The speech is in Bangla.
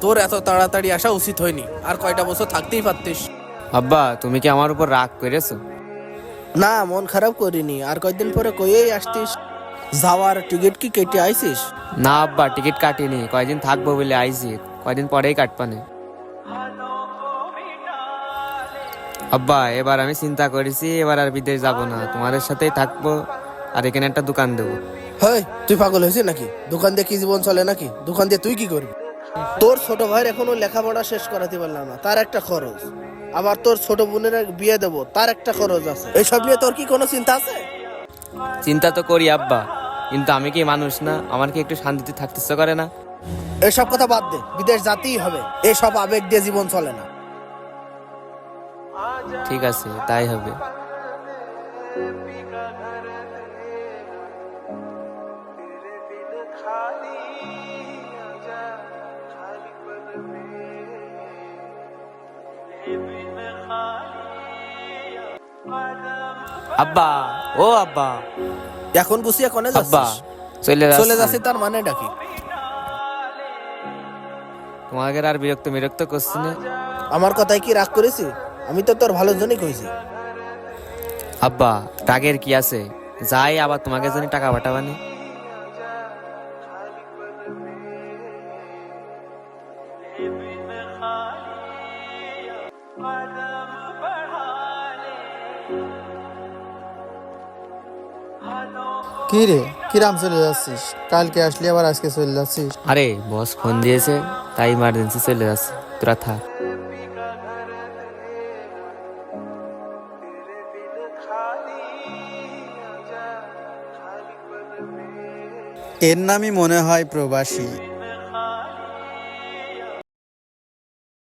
তোর এত তাড়াতাড়ি আসা উচিত হয়নি, আর কয়টা বছর থাকতেই পারতিস। আব্বা তুমি কি আমার উপর রাগ করেছো? না, মন খারাপ করিনি। আর কয়দিন পরে কইই আসতিস। যাওয়ার টিকিট কি কেটে আইছিস? না আব্বা, টিকিট কাটিনি, কয়দিন থাকবো বলে আইছি, কয়দিন পরেই কাটপানে। আব্বা এবার আমি চিন্তা করেছি, এবার আর বিদেশ যাব না, তোমাদের সাথেই থাকবো, আর এখানে একটা দোকান দেবো। হেই, তুই পাগল হয়েছিস নাকি? দোকান দিয়ে কি জীবন চলে নাকি? দোকান দিয়ে তুই কি করবি? তোর ছোট ভাইয়ের এখনো লেখাপড়া শেষ করাতে পারলাম না, তার একটা খরচ। আবার তোর ছোট বোনের বিয়ে দেবো, তার একটা খরচ আছে। এইসব নিয়ে তোর কি কোনো চিন্তা আছে? চিন্তা তো করি আব্বা, কিন্তু আমি কি মানুষ না? আমার কি একটু শান্তিতে থাকতে ইচ্ছা করে না? এসব কথা বাদ দে, বিদেশ যেতেই হবে। এসব আবেগ দিয়ে জীবন চলে না। ঠিক আছে, তাই হবে। আব্বা, ও আব্বা। এখন গুছিয়ে কোনে আব্বা যাচ্ছিস? চলে চলে যাচ্ছি। যাচ্ছি তার মানে ডাকি? তোমাকে আর বিরক্ত বিরক্ত করছি না? আমার কথায় কি রাগ করেছি? আমি তো তোর ভালোর জন্যই কইছি। আব্বা টাকের কি আছে, যাই আবার তোমাকে জানি টাকা পাঠাবানি। কি রে, কিরাম চলে যাচ্ছিস? কালকে আসলি আবার আজকে চলে যাচ্ছিস? আরে বস ফোন দিয়েছে, তাই ইমার্জেন্সি চলে যাচ্ছে, তোরা থাক। এর নামই মনে হয় প্রবাসী।